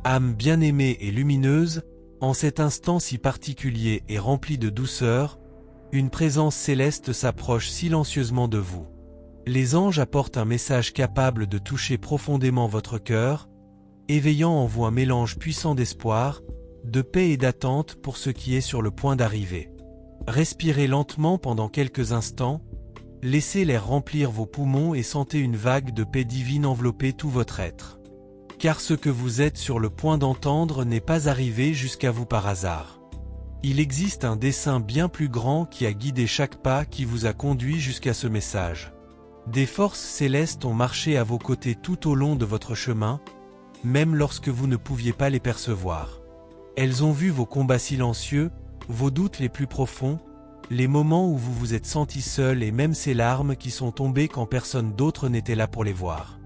Âme bien-aimée et lumineuse, en cet instant si particulier et rempli de douceur, une présence céleste s'approche silencieusement de vous. Les anges apportent un message capable de toucher profondément votre cœur, éveillant en vous un mélange puissant d'espoir, de paix et d'attente pour ce qui est sur le point d'arriver. Respirez lentement pendant quelques instants, laissez l'air remplir vos poumons et sentez une vague de paix divine envelopper tout votre être. Car ce que vous êtes sur le point d'entendre n'est pas arrivé jusqu'à vous par hasard. Il existe un dessein bien plus grand qui a guidé chaque pas qui vous a conduit jusqu'à ce message. Des forces célestes ont marché à vos côtés tout au long de votre chemin, même lorsque vous ne pouviez pas les percevoir. Elles ont vu vos combats silencieux, vos doutes les plus profonds, les moments où vous vous êtes senti seul et même ces larmes qui sont tombées quand personne d'autre n'était là pour les voir.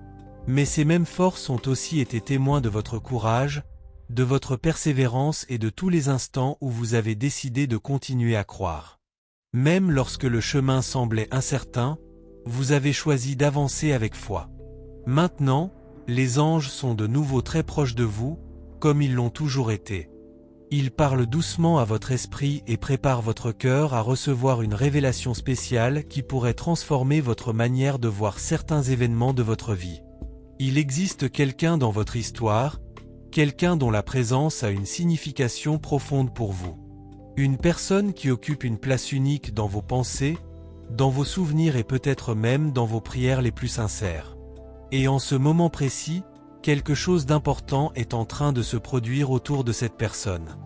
Mais ces mêmes forces ont aussi été témoins de votre courage, de votre persévérance et de tous les instants où vous avez décidé de continuer à croire. Même lorsque le chemin semblait incertain, vous avez choisi d'avancer avec foi. Maintenant, les anges sont de nouveau très proches de vous, comme ils l'ont toujours été. Ils parlent doucement à votre esprit et préparent votre cœur à recevoir une révélation spéciale qui pourrait transformer votre manière de voir certains événements de votre vie. Il existe quelqu'un dans votre histoire, quelqu'un dont la présence a une signification profonde pour vous. Une personne qui occupe une place unique dans vos pensées, dans vos souvenirs et peut-être même dans vos prières les plus sincères. Et en ce moment précis, quelque chose d'important est en train de se produire autour de cette personne.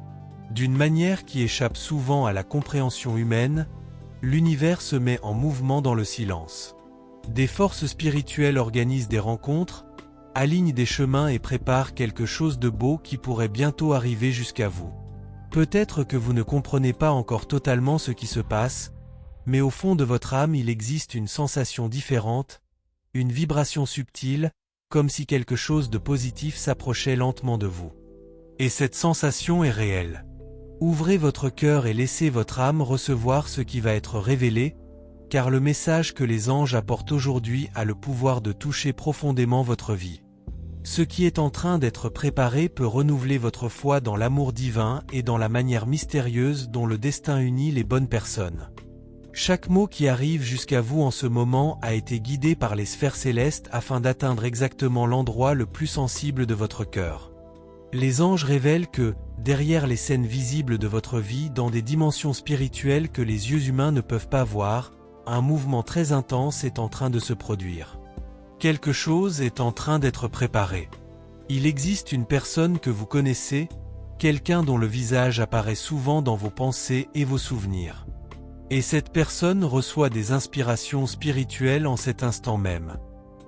D'une manière qui échappe souvent à la compréhension humaine, l'univers se met en mouvement dans le silence. Des forces spirituelles organisent des rencontres, alignent des chemins et préparent quelque chose de beau qui pourrait bientôt arriver jusqu'à vous. Peut-être que vous ne comprenez pas encore totalement ce qui se passe, mais au fond de votre âme il existe une sensation différente, une vibration subtile, comme si quelque chose de positif s'approchait lentement de vous. Et cette sensation est réelle. Ouvrez votre cœur et laissez votre âme recevoir ce qui va être révélé, car le message que les anges apportent aujourd'hui a le pouvoir de toucher profondément votre vie. Ce qui est en train d'être préparé peut renouveler votre foi dans l'amour divin et dans la manière mystérieuse dont le destin unit les bonnes personnes. Chaque mot qui arrive jusqu'à vous en ce moment a été guidé par les sphères célestes afin d'atteindre exactement l'endroit le plus sensible de votre cœur. Les anges révèlent que, derrière les scènes visibles de votre vie dans des dimensions spirituelles que les yeux humains ne peuvent pas voir, un mouvement très intense est en train de se produire. Quelque chose est en train d'être préparé. Il existe une personne que vous connaissez, quelqu'un dont le visage apparaît souvent dans vos pensées et vos souvenirs. Et cette personne reçoit des inspirations spirituelles en cet instant même.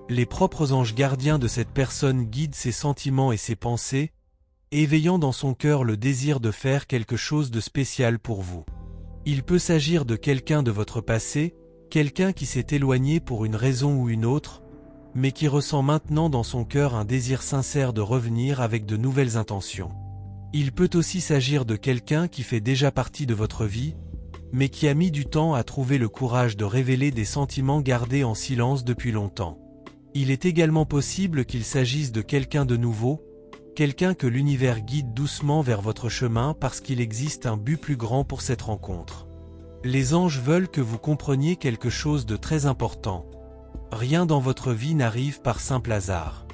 Les propres anges gardiens de cette personne guident ses sentiments et ses pensées, éveillant dans son cœur le désir de faire quelque chose de spécial pour vous. Il peut s'agir de quelqu'un de votre passé, quelqu'un qui s'est éloigné pour une raison ou une autre, mais qui ressent maintenant dans son cœur un désir sincère de revenir avec de nouvelles intentions. Il peut aussi s'agir de quelqu'un qui fait déjà partie de votre vie, mais qui a mis du temps à trouver le courage de révéler des sentiments gardés en silence depuis longtemps. Il est également possible qu'il s'agisse de quelqu'un de nouveau, quelqu'un que l'univers guide doucement vers votre chemin parce qu'il existe un but plus grand pour cette rencontre. Les anges veulent que vous compreniez quelque chose de très important. Rien dans votre vie n'arrive par simple hasard.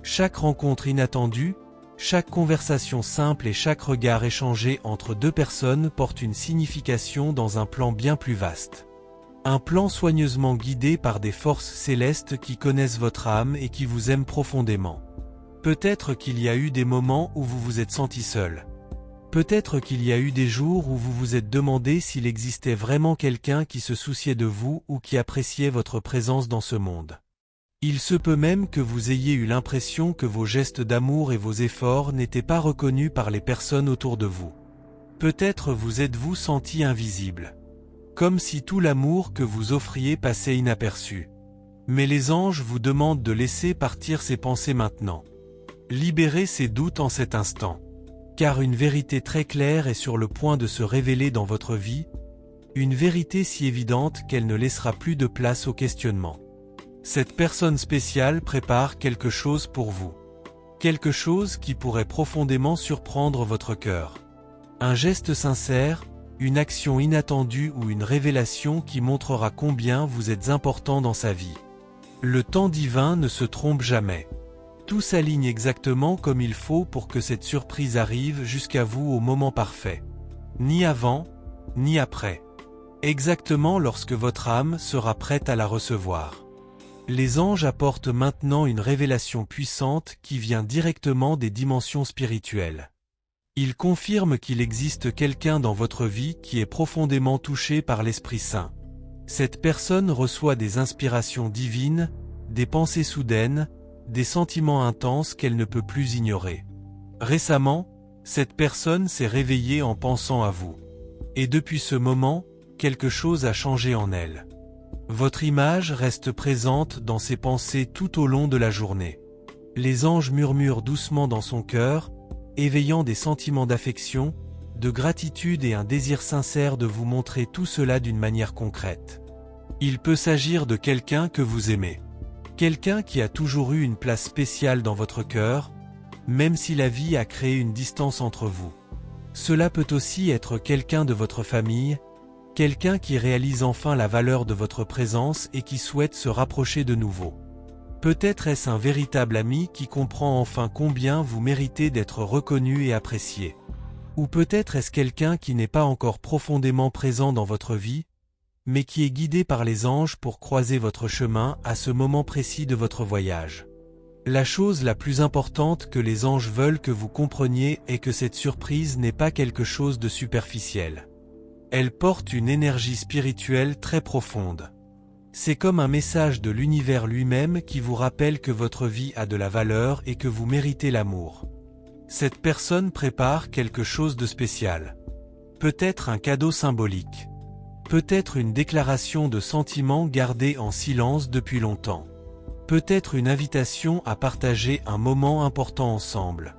Chaque rencontre inattendue, chaque conversation simple et chaque regard échangé entre deux personnes porte une signification dans un plan bien plus vaste. Un plan soigneusement guidé par des forces célestes qui connaissent votre âme et qui vous aiment profondément. Peut-être qu'il y a eu des moments où vous vous êtes senti seul. Peut-être qu'il y a eu des jours où vous vous êtes demandé s'il existait vraiment quelqu'un qui se souciait de vous ou qui appréciait votre présence dans ce monde. Il se peut même que vous ayez eu l'impression que vos gestes d'amour et vos efforts n'étaient pas reconnus par les personnes autour de vous. Peut-être vous êtes-vous senti invisible. Comme si tout l'amour que vous offriez passait inaperçu. Mais les anges vous demandent de laisser partir ces pensées maintenant. Libérez ces doutes en cet instant. Car une vérité très claire est sur le point de se révéler dans votre vie, une vérité si évidente qu'elle ne laissera plus de place au questionnement. Cette personne spéciale prépare quelque chose pour vous. Quelque chose qui pourrait profondément surprendre votre cœur. Un geste sincère, une action inattendue ou une révélation qui montrera combien vous êtes important dans sa vie. Le temps divin ne se trompe jamais. Tout s'aligne exactement comme il faut pour que cette surprise arrive jusqu'à vous au moment parfait. Ni avant, ni après. Exactement lorsque votre âme sera prête à la recevoir. Les anges apportent maintenant une révélation puissante qui vient directement des dimensions spirituelles. Ils confirment qu'il existe quelqu'un dans votre vie qui est profondément touché par l'Esprit Saint. Cette personne reçoit des inspirations divines, des pensées soudaines, des sentiments intenses qu'elle ne peut plus ignorer. Récemment, cette personne s'est réveillée en pensant à vous. Et depuis ce moment, quelque chose a changé en elle. Votre image reste présente dans ses pensées tout au long de la journée. Les anges murmurent doucement dans son cœur, éveillant des sentiments d'affection, de gratitude et un désir sincère de vous montrer tout cela d'une manière concrète. Il peut s'agir de quelqu'un que vous aimez. Quelqu'un qui a toujours eu une place spéciale dans votre cœur, même si la vie a créé une distance entre vous. Cela peut aussi être quelqu'un de votre famille, quelqu'un qui réalise enfin la valeur de votre présence et qui souhaite se rapprocher de nouveau. Peut-être est-ce un véritable ami qui comprend enfin combien vous méritez d'être reconnu et apprécié. Ou peut-être est-ce quelqu'un qui n'est pas encore profondément présent dans votre vie, mais qui est guidé par les anges pour croiser votre chemin à ce moment précis de votre voyage. La chose la plus importante que les anges veulent que vous compreniez est que cette surprise n'est pas quelque chose de superficiel. Elle porte une énergie spirituelle très profonde. C'est comme un message de l'univers lui-même qui vous rappelle que votre vie a de la valeur et que vous méritez l'amour. Cette personne prépare quelque chose de spécial. Peut-être un cadeau symbolique. Peut-être une déclaration de sentiments gardée en silence depuis longtemps. Peut-être une invitation à partager un moment important ensemble.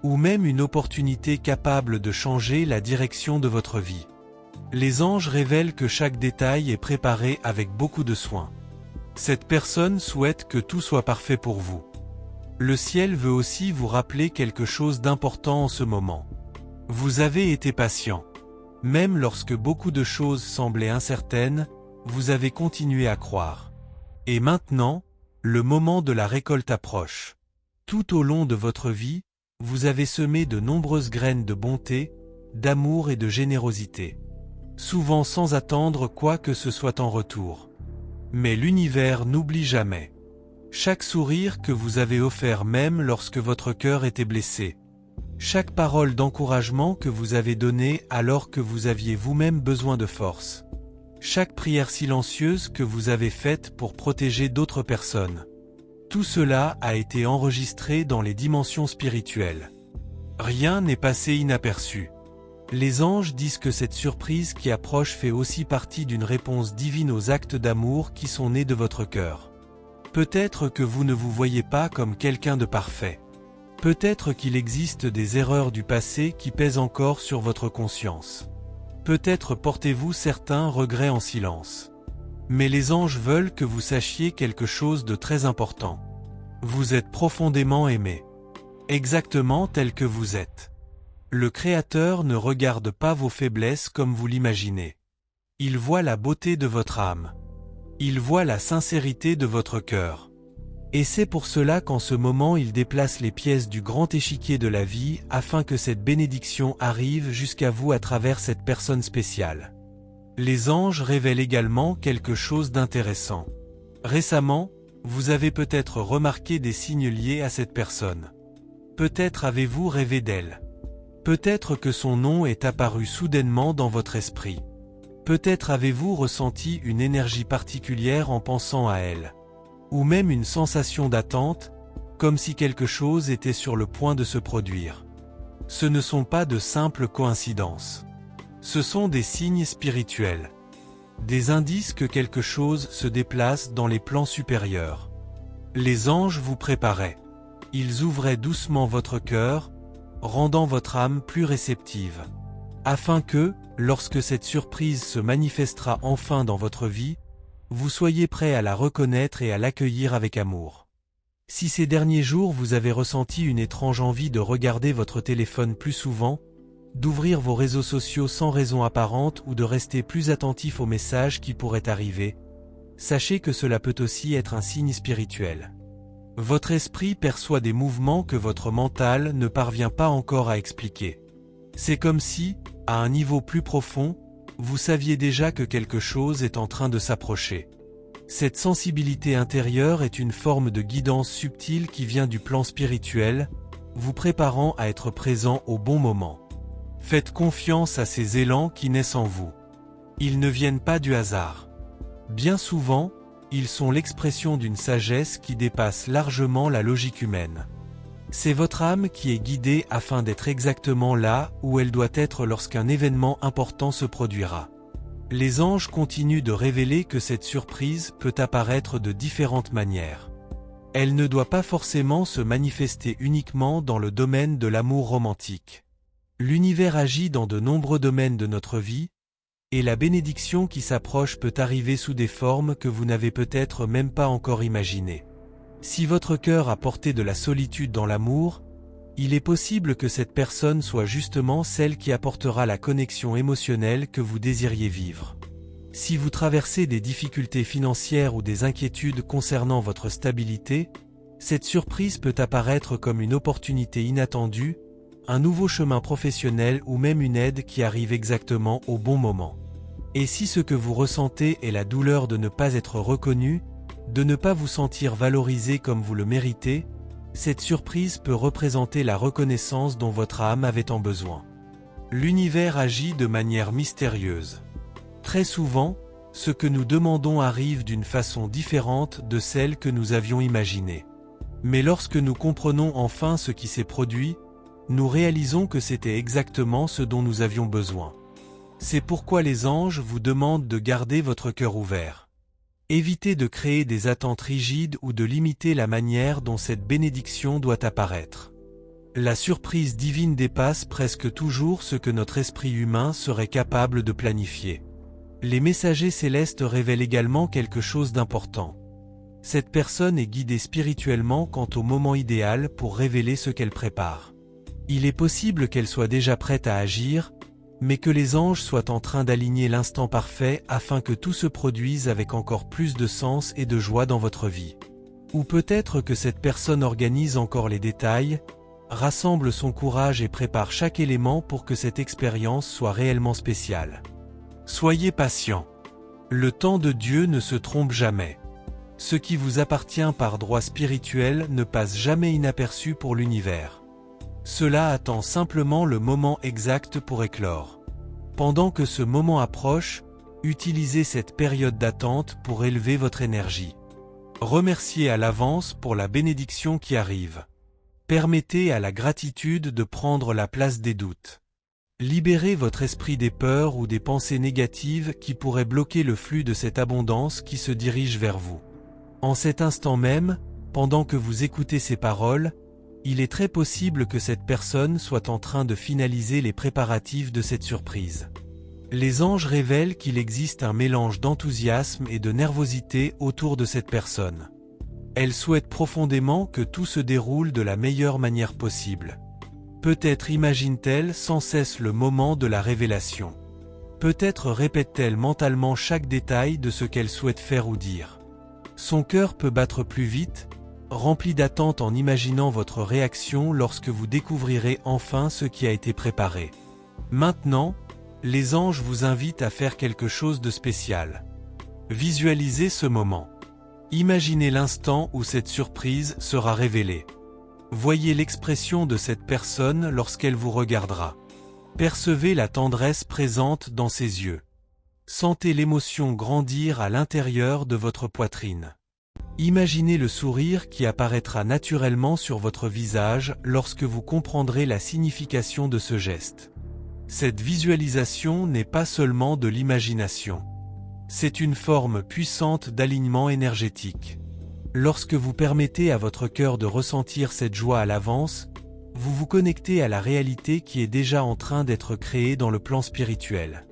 Ou même une opportunité capable de changer la direction de votre vie. Les anges révèlent que chaque détail est préparé avec beaucoup de soin. Cette personne souhaite que tout soit parfait pour vous. Le ciel veut aussi vous rappeler quelque chose d'important en ce moment. Vous avez été patient. Même lorsque beaucoup de choses semblaient incertaines, vous avez continué à croire. Et maintenant, le moment de la récolte approche. Tout au long de votre vie, vous avez semé de nombreuses graines de bonté, d'amour et de générosité. Souvent sans attendre quoi que ce soit en retour. Mais l'univers n'oublie jamais. Chaque sourire que vous avez offert même lorsque votre cœur était blessé. Chaque parole d'encouragement que vous avez donnée alors que vous aviez vous-même besoin de force. Chaque prière silencieuse que vous avez faite pour protéger d'autres personnes. Tout cela a été enregistré dans les dimensions spirituelles. Rien n'est passé inaperçu. Les anges disent que cette surprise qui approche fait aussi partie d'une réponse divine aux actes d'amour qui sont nés de votre cœur. Peut-être que vous ne vous voyez pas comme quelqu'un de parfait. Peut-être qu'il existe des erreurs du passé qui pèsent encore sur votre conscience. Peut-être portez-vous certains regrets en silence. Mais les anges veulent que vous sachiez quelque chose de très important. Vous êtes profondément aimé. Exactement tel que vous êtes. Le Créateur ne regarde pas vos faiblesses comme vous l'imaginez. Il voit la beauté de votre âme. Il voit la sincérité de votre cœur. Et c'est pour cela qu'en ce moment il déplace les pièces du grand échiquier de la vie afin que cette bénédiction arrive jusqu'à vous à travers cette personne spéciale. Les anges révèlent également quelque chose d'intéressant. Récemment, vous avez peut-être remarqué des signes liés à cette personne. Peut-être avez-vous rêvé d'elle. Peut-être que son nom est apparu soudainement dans votre esprit. Peut-être avez-vous ressenti une énergie particulière en pensant à elle. Ou même une sensation d'attente, comme si quelque chose était sur le point de se produire. Ce ne sont pas de simples coïncidences. Ce sont des signes spirituels. Des indices que quelque chose se déplace dans les plans supérieurs. Les anges vous préparaient. Ils ouvraient doucement votre cœur, rendant votre âme plus réceptive. Afin que, lorsque cette surprise se manifestera enfin dans votre vie, vous soyez prêt à la reconnaître et à l'accueillir avec amour. Si ces derniers jours vous avez ressenti une étrange envie de regarder votre téléphone plus souvent, d'ouvrir vos réseaux sociaux sans raison apparente ou de rester plus attentif aux messages qui pourraient arriver, sachez que cela peut aussi être un signe spirituel. Votre esprit perçoit des mouvements que votre mental ne parvient pas encore à expliquer. C'est comme si, à un niveau plus profond, vous saviez déjà que quelque chose est en train de s'approcher. Cette sensibilité intérieure est une forme de guidance subtile qui vient du plan spirituel, vous préparant à être présent au bon moment. Faites confiance à ces élans qui naissent en vous. Ils ne viennent pas du hasard. Bien souvent, ils sont l'expression d'une sagesse qui dépasse largement la logique humaine. C'est votre âme qui est guidée afin d'être exactement là où elle doit être lorsqu'un événement important se produira. Les anges continuent de révéler que cette surprise peut apparaître de différentes manières. Elle ne doit pas forcément se manifester uniquement dans le domaine de l'amour romantique. L'univers agit dans de nombreux domaines de notre vie, et la bénédiction qui s'approche peut arriver sous des formes que vous n'avez peut-être même pas encore imaginées. Si votre cœur a porté de la solitude dans l'amour, il est possible que cette personne soit justement celle qui apportera la connexion émotionnelle que vous désiriez vivre. Si vous traversez des difficultés financières ou des inquiétudes concernant votre stabilité, cette surprise peut apparaître comme une opportunité inattendue, un nouveau chemin professionnel ou même une aide qui arrive exactement au bon moment. Et si ce que vous ressentez est la douleur de ne pas être reconnu, de ne pas vous sentir valorisé comme vous le méritez, cette surprise peut représenter la reconnaissance dont votre âme avait tant besoin. L'univers agit de manière mystérieuse. Très souvent, ce que nous demandons arrive d'une façon différente de celle que nous avions imaginée. Mais lorsque nous comprenons enfin ce qui s'est produit, nous réalisons que c'était exactement ce dont nous avions besoin. C'est pourquoi les anges vous demandent de garder votre cœur ouvert. Évitez de créer des attentes rigides ou de limiter la manière dont cette bénédiction doit apparaître. La surprise divine dépasse presque toujours ce que notre esprit humain serait capable de planifier. Les messagers célestes révèlent également quelque chose d'important. Cette personne est guidée spirituellement quant au moment idéal pour révéler ce qu'elle prépare. Il est possible qu'elle soit déjà prête à agir, mais que les anges soient en train d'aligner l'instant parfait afin que tout se produise avec encore plus de sens et de joie dans votre vie. Ou peut-être que cette personne organise encore les détails, rassemble son courage et prépare chaque élément pour que cette expérience soit réellement spéciale. Soyez patient. Le temps de Dieu ne se trompe jamais. Ce qui vous appartient par droit spirituel ne passe jamais inaperçu pour l'univers. Cela attend simplement le moment exact pour éclore. Pendant que ce moment approche, utilisez cette période d'attente pour élever votre énergie. Remerciez à l'avance pour la bénédiction qui arrive. Permettez à la gratitude de prendre la place des doutes. Libérez votre esprit des peurs ou des pensées négatives qui pourraient bloquer le flux de cette abondance qui se dirige vers vous. En cet instant même, pendant que vous écoutez ces paroles, il est très possible que cette personne soit en train de finaliser les préparatifs de cette surprise. Les anges révèlent qu'il existe un mélange d'enthousiasme et de nervosité autour de cette personne. Elle souhaite profondément que tout se déroule de la meilleure manière possible. Peut-être imagine-t-elle sans cesse le moment de la révélation. Peut-être répète-t-elle mentalement chaque détail de ce qu'elle souhaite faire ou dire. Son cœur peut battre plus vite, rempli d'attente en imaginant votre réaction lorsque vous découvrirez enfin ce qui a été préparé. Maintenant, les anges vous invitent à faire quelque chose de spécial. Visualisez ce moment. Imaginez l'instant où cette surprise sera révélée. Voyez l'expression de cette personne lorsqu'elle vous regardera. Percevez la tendresse présente dans ses yeux. Sentez l'émotion grandir à l'intérieur de votre poitrine. Imaginez le sourire qui apparaîtra naturellement sur votre visage lorsque vous comprendrez la signification de ce geste. Cette visualisation n'est pas seulement de l'imagination. C'est une forme puissante d'alignement énergétique. Lorsque vous permettez à votre cœur de ressentir cette joie à l'avance, vous vous connectez à la réalité qui est déjà en train d'être créée dans le plan spirituel.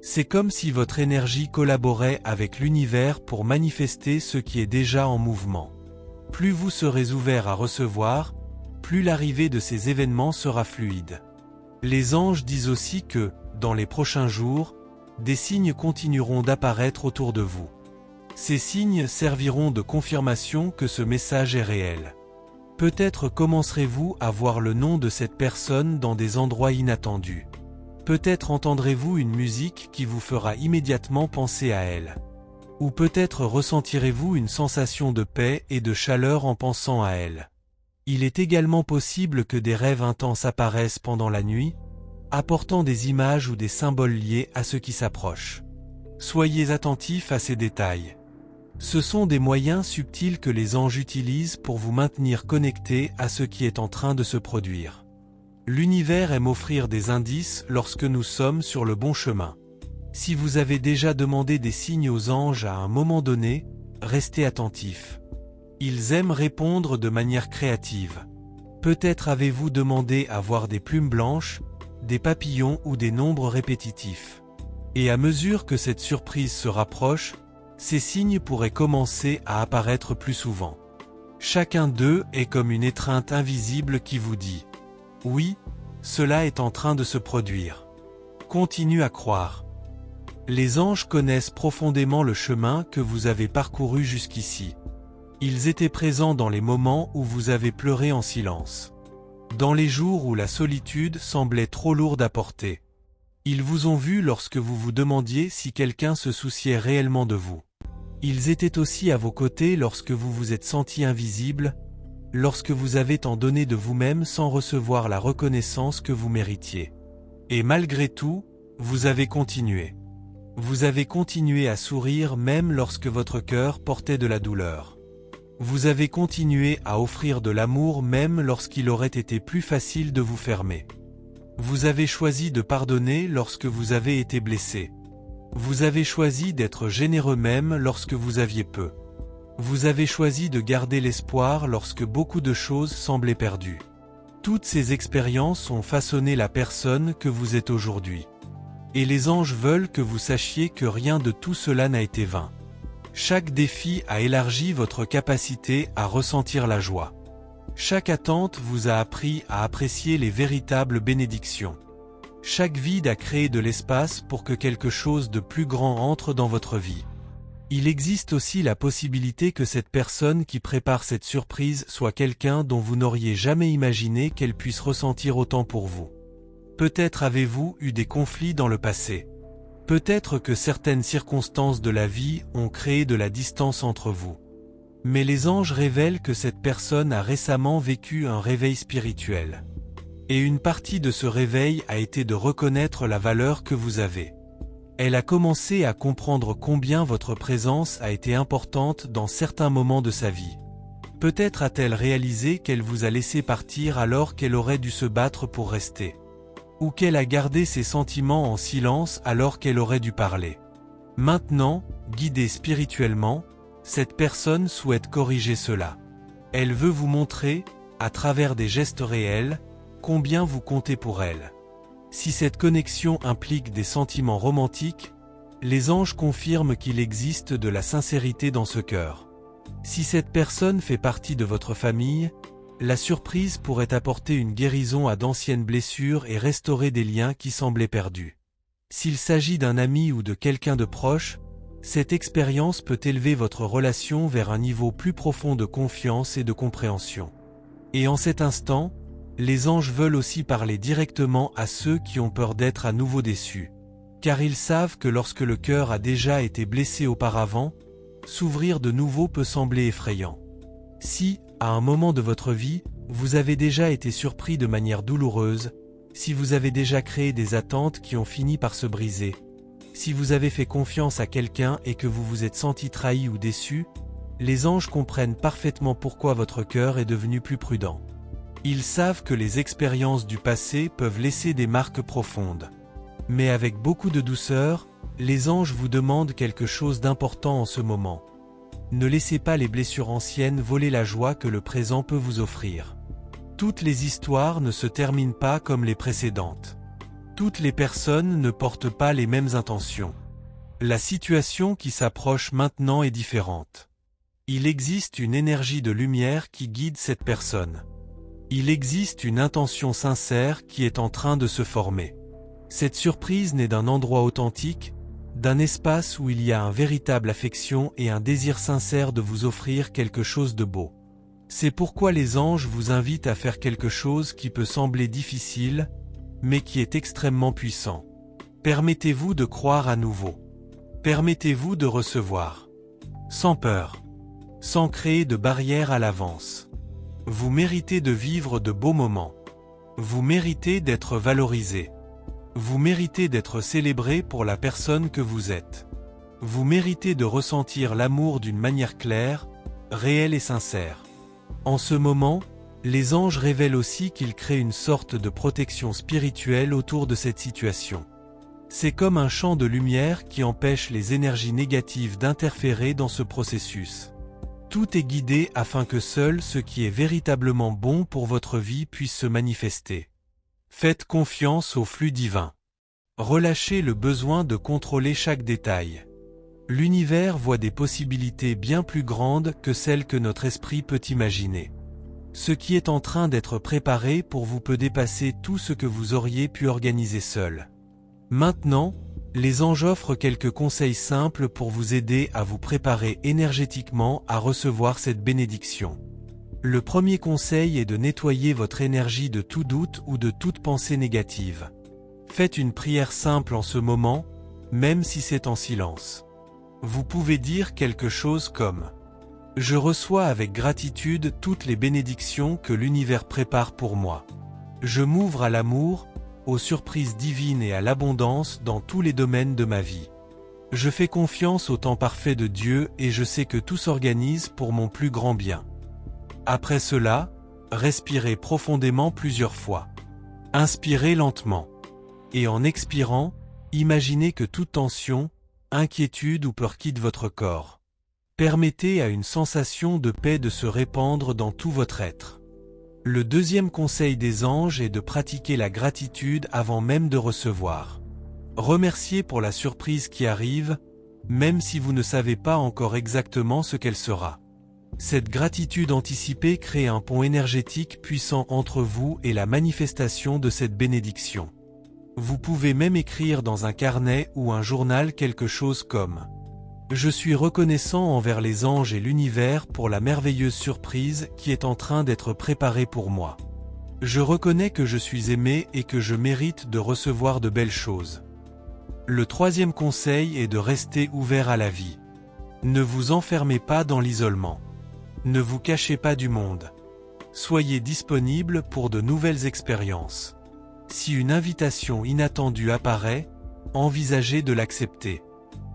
C'est comme si votre énergie collaborait avec l'univers pour manifester ce qui est déjà en mouvement. Plus vous serez ouvert à recevoir, plus l'arrivée de ces événements sera fluide. Les anges disent aussi que, dans les prochains jours, des signes continueront d'apparaître autour de vous. Ces signes serviront de confirmation que ce message est réel. Peut-être commencerez-vous à voir le nom de cette personne dans des endroits inattendus. Peut-être entendrez-vous une musique qui vous fera immédiatement penser à elle. Ou peut-être ressentirez-vous une sensation de paix et de chaleur en pensant à elle. Il est également possible que des rêves intenses apparaissent pendant la nuit, apportant des images ou des symboles liés à ce qui s'approche. Soyez attentifs à ces détails. Ce sont des moyens subtils que les anges utilisent pour vous maintenir connectés à ce qui est en train de se produire. L'univers aime offrir des indices lorsque nous sommes sur le bon chemin. Si vous avez déjà demandé des signes aux anges à un moment donné, restez attentifs. Ils aiment répondre de manière créative. Peut-être avez-vous demandé à voir des plumes blanches, des papillons ou des nombres répétitifs. Et à mesure que cette surprise se rapproche, ces signes pourraient commencer à apparaître plus souvent. Chacun d'eux est comme une étreinte invisible qui vous dit « Oui, cela est en train de se produire. Continue à croire. » Les anges connaissent profondément le chemin que vous avez parcouru jusqu'ici. Ils étaient présents dans les moments où vous avez pleuré en silence. Dans les jours où la solitude semblait trop lourde à porter. Ils vous ont vu lorsque vous vous demandiez si quelqu'un se souciait réellement de vous. Ils étaient aussi à vos côtés lorsque vous vous êtes senti invisible, lorsque vous avez tant donné de vous-même sans recevoir la reconnaissance que vous méritiez. Et malgré tout, vous avez continué. Vous avez continué à sourire même lorsque votre cœur portait de la douleur. Vous avez continué à offrir de l'amour même lorsqu'il aurait été plus facile de vous fermer. Vous avez choisi de pardonner lorsque vous avez été blessé. Vous avez choisi d'être généreux même lorsque vous aviez peu. Vous avez choisi de garder l'espoir lorsque beaucoup de choses semblaient perdues. Toutes ces expériences ont façonné la personne que vous êtes aujourd'hui. Et les anges veulent que vous sachiez que rien de tout cela n'a été vain. Chaque défi a élargi votre capacité à ressentir la joie. Chaque attente vous a appris à apprécier les véritables bénédictions. Chaque vide a créé de l'espace pour que quelque chose de plus grand entre dans votre vie. Il existe aussi la possibilité que cette personne qui prépare cette surprise soit quelqu'un dont vous n'auriez jamais imaginé qu'elle puisse ressentir autant pour vous. Peut-être avez-vous eu des conflits dans le passé. Peut-être que certaines circonstances de la vie ont créé de la distance entre vous. Mais les anges révèlent que cette personne a récemment vécu un réveil spirituel. Et une partie de ce réveil a été de reconnaître la valeur que vous avez. Elle a commencé à comprendre combien votre présence a été importante dans certains moments de sa vie. Peut-être a-t-elle réalisé qu'elle vous a laissé partir alors qu'elle aurait dû se battre pour rester. Ou qu'elle a gardé ses sentiments en silence alors qu'elle aurait dû parler. Maintenant, guidée spirituellement, cette personne souhaite corriger cela. Elle veut vous montrer, à travers des gestes réels, combien vous comptez pour elle. Si cette connexion implique des sentiments romantiques, les anges confirment qu'il existe de la sincérité dans ce cœur. Si cette personne fait partie de votre famille, la surprise pourrait apporter une guérison à d'anciennes blessures et restaurer des liens qui semblaient perdus. S'il s'agit d'un ami ou de quelqu'un de proche, cette expérience peut élever votre relation vers un niveau plus profond de confiance et de compréhension. Et en cet instant, les anges veulent aussi parler directement à ceux qui ont peur d'être à nouveau déçus. Car ils savent que lorsque le cœur a déjà été blessé auparavant, s'ouvrir de nouveau peut sembler effrayant. Si, à un moment de votre vie, vous avez déjà été surpris de manière douloureuse, si vous avez déjà créé des attentes qui ont fini par se briser, si vous avez fait confiance à quelqu'un et que vous vous êtes senti trahi ou déçu, les anges comprennent parfaitement pourquoi votre cœur est devenu plus prudent. Ils savent que les expériences du passé peuvent laisser des marques profondes. Mais avec beaucoup de douceur, les anges vous demandent quelque chose d'important en ce moment. Ne laissez pas les blessures anciennes voler la joie que le présent peut vous offrir. Toutes les histoires ne se terminent pas comme les précédentes. Toutes les personnes ne portent pas les mêmes intentions. La situation qui s'approche maintenant est différente. Il existe une énergie de lumière qui guide cette personne. Il existe une intention sincère qui est en train de se former. Cette surprise naît d'un endroit authentique, d'un espace où il y a une véritable affection et un désir sincère de vous offrir quelque chose de beau. C'est pourquoi les anges vous invitent à faire quelque chose qui peut sembler difficile, mais qui est extrêmement puissant. Permettez-vous de croire à nouveau. Permettez-vous de recevoir. Sans peur. Sans créer de barrières à l'avance. Vous méritez de vivre de beaux moments. Vous méritez d'être valorisé. Vous méritez d'être célébré pour la personne que vous êtes. Vous méritez de ressentir l'amour d'une manière claire, réelle et sincère. En ce moment, les anges révèlent aussi qu'ils créent une sorte de protection spirituelle autour de cette situation. C'est comme un champ de lumière qui empêche les énergies négatives d'interférer dans ce processus. Tout est guidé afin que seul ce qui est véritablement bon pour votre vie puisse se manifester. Faites confiance au flux divin. Relâchez le besoin de contrôler chaque détail. L'univers voit des possibilités bien plus grandes que celles que notre esprit peut imaginer. Ce qui est en train d'être préparé pour vous peut dépasser tout ce que vous auriez pu organiser seul. Maintenant, les anges offrent quelques conseils simples pour vous aider à vous préparer énergétiquement à recevoir cette bénédiction. Le premier conseil est de nettoyer votre énergie de tout doute ou de toute pensée négative. Faites une prière simple en ce moment, même si c'est en silence. Vous pouvez dire quelque chose comme « Je reçois avec gratitude toutes les bénédictions que l'univers prépare pour moi. Je m'ouvre à l'amour, aux surprises divines et à l'abondance dans tous les domaines de ma vie. Je fais confiance au temps parfait de Dieu et je sais que tout s'organise pour mon plus grand bien. » Après cela, respirez profondément plusieurs fois. Inspirez lentement. Et en expirant, imaginez que toute tension, inquiétude ou peur quitte votre corps. Permettez à une sensation de paix de se répandre dans tout votre être. Le deuxième conseil des anges est de pratiquer la gratitude avant même de recevoir. Remerciez pour la surprise qui arrive, même si vous ne savez pas encore exactement ce qu'elle sera. Cette gratitude anticipée crée un pont énergétique puissant entre vous et la manifestation de cette bénédiction. Vous pouvez même écrire dans un carnet ou un journal quelque chose comme « Je suis reconnaissant envers les anges et l'univers pour la merveilleuse surprise qui est en train d'être préparée pour moi. Je reconnais que je suis aimé et que je mérite de recevoir de belles choses. » Le troisième conseil est de rester ouvert à la vie. Ne vous enfermez pas dans l'isolement. Ne vous cachez pas du monde. Soyez disponible pour de nouvelles expériences. Si une invitation inattendue apparaît, envisagez de l'accepter.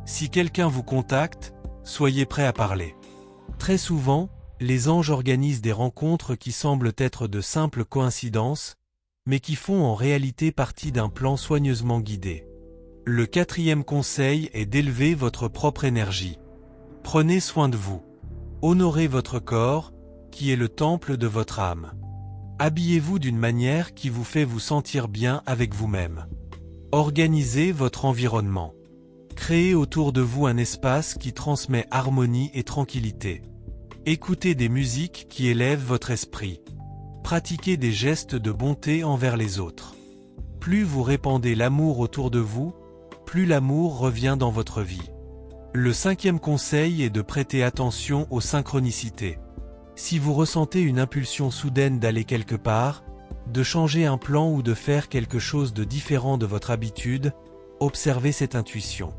Si quelqu'un vous contacte, soyez prêt à parler. Très souvent, les anges organisent des rencontres qui semblent être de simples coïncidences, mais qui font en réalité partie d'un plan soigneusement guidé. Le quatrième conseil est d'élever votre propre énergie. Prenez soin de vous. Honorez votre corps, qui est le temple de votre âme. Habillez-vous d'une manière qui vous fait vous sentir bien avec vous-même. Organisez votre environnement. Créez autour de vous un espace qui transmet harmonie et tranquillité. Écoutez des musiques qui élèvent votre esprit. Pratiquez des gestes de bonté envers les autres. Plus vous répandez l'amour autour de vous, plus l'amour revient dans votre vie. Le cinquième conseil est de prêter attention aux synchronicités. Si vous ressentez une impulsion soudaine d'aller quelque part, de changer un plan ou de faire quelque chose de différent de votre habitude, observez cette intuition.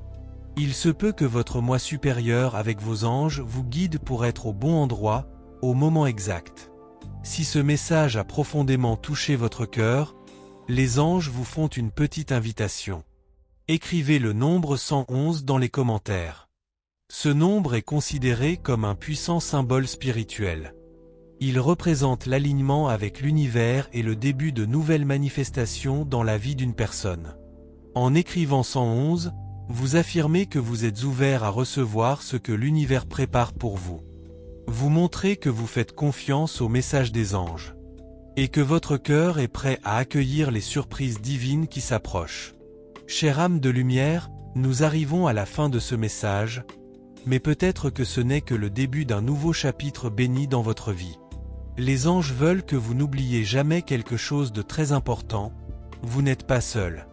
Il se peut que votre moi supérieur avec vos anges vous guide pour être au bon endroit, au moment exact. Si ce message a profondément touché votre cœur, les anges vous font une petite invitation. Écrivez le nombre 111 dans les commentaires. Ce nombre est considéré comme un puissant symbole spirituel. Il représente l'alignement avec l'univers et le début de nouvelles manifestations dans la vie d'une personne. En écrivant 111, vous affirmez que vous êtes ouvert à recevoir ce que l'univers prépare pour vous. Vous montrez que vous faites confiance au message des anges. Et que votre cœur est prêt à accueillir les surprises divines qui s'approchent. Chère âme de lumière, nous arrivons à la fin de ce message. mais peut-être que ce n'est que le début d'un nouveau chapitre béni dans votre vie. Les anges veulent que vous n'oubliez jamais quelque chose de très important, vous n'êtes pas seul.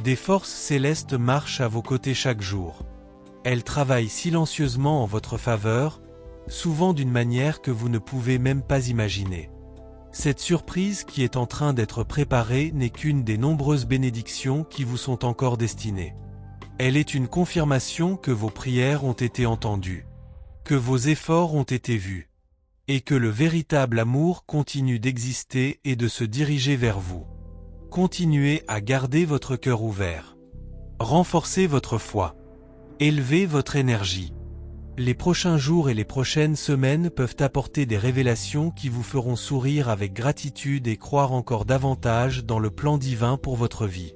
Des forces célestes marchent à vos côtés chaque jour. Elles travaillent silencieusement en votre faveur, souvent d'une manière que vous ne pouvez même pas imaginer. Cette surprise qui est en train d'être préparée n'est qu'une des nombreuses bénédictions qui vous sont encore destinées. Elle est une confirmation que vos prières ont été entendues, que vos efforts ont été vus, et que le véritable amour continue d'exister et de se diriger vers vous. Continuez à garder votre cœur ouvert. Renforcez votre foi. Élevez votre énergie. Les prochains jours et les prochaines semaines peuvent apporter des révélations qui vous feront sourire avec gratitude et croire encore davantage dans le plan divin pour votre vie.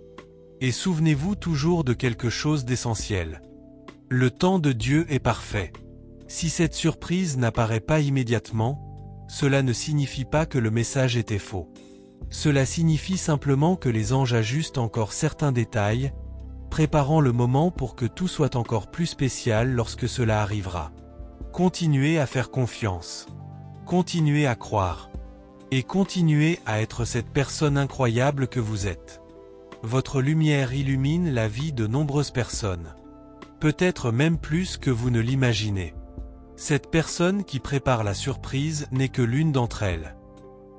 Et souvenez-vous toujours de quelque chose d'essentiel. Le temps de Dieu est parfait. Si cette surprise n'apparaît pas immédiatement, cela ne signifie pas que le message était faux. Cela signifie simplement que les anges ajustent encore certains détails, préparant le moment pour que tout soit encore plus spécial lorsque cela arrivera. Continuez à faire confiance. Continuez à croire. Et continuez à être cette personne incroyable que vous êtes. Votre lumière illumine la vie de nombreuses personnes. Peut-être même plus que vous ne l'imaginez. Cette personne qui prépare la surprise n'est que l'une d'entre elles.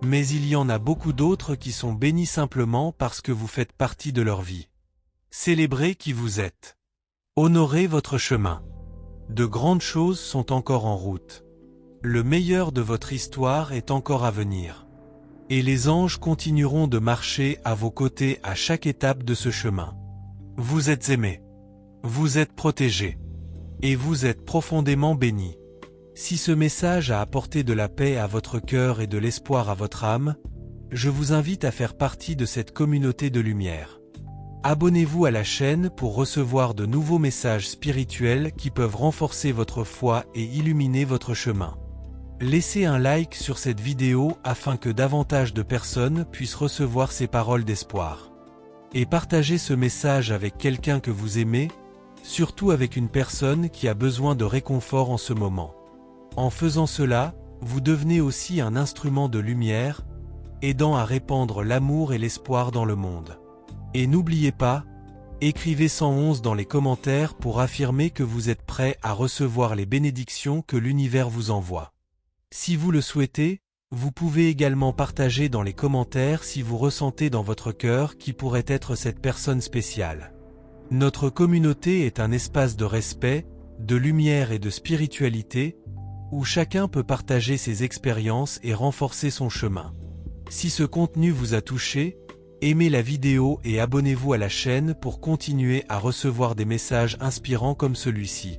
Mais il y en a beaucoup d'autres qui sont bénis simplement parce que vous faites partie de leur vie. Célébrez qui vous êtes. Honorez votre chemin. De grandes choses sont encore en route. Le meilleur de votre histoire est encore à venir. Et les anges continueront de marcher à vos côtés à chaque étape de ce chemin. Vous êtes aimés. Vous êtes protégés. Et vous êtes profondément bénis. Si ce message a apporté de la paix à votre cœur et de l'espoir à votre âme, je vous invite à faire partie de cette communauté de lumière. Abonnez-vous à la chaîne pour recevoir de nouveaux messages spirituels qui peuvent renforcer votre foi et illuminer votre chemin. Laissez un like sur cette vidéo afin que davantage de personnes puissent recevoir ces paroles d'espoir. Et partagez ce message avec quelqu'un que vous aimez, surtout avec une personne qui a besoin de réconfort en ce moment. En faisant cela, vous devenez aussi un instrument de lumière, aidant à répandre l'amour et l'espoir dans le monde. Et n'oubliez pas, écrivez 111 dans les commentaires pour affirmer que vous êtes prêt à recevoir les bénédictions que l'univers vous envoie. Si vous le souhaitez, vous pouvez également partager dans les commentaires si vous ressentez dans votre cœur qui pourrait être cette personne spéciale. Notre communauté est un espace de respect, de lumière et de spiritualité, où chacun peut partager ses expériences et renforcer son chemin. Si ce contenu vous a touché, aimez la vidéo et abonnez-vous à la chaîne pour continuer à recevoir des messages inspirants comme celui-ci.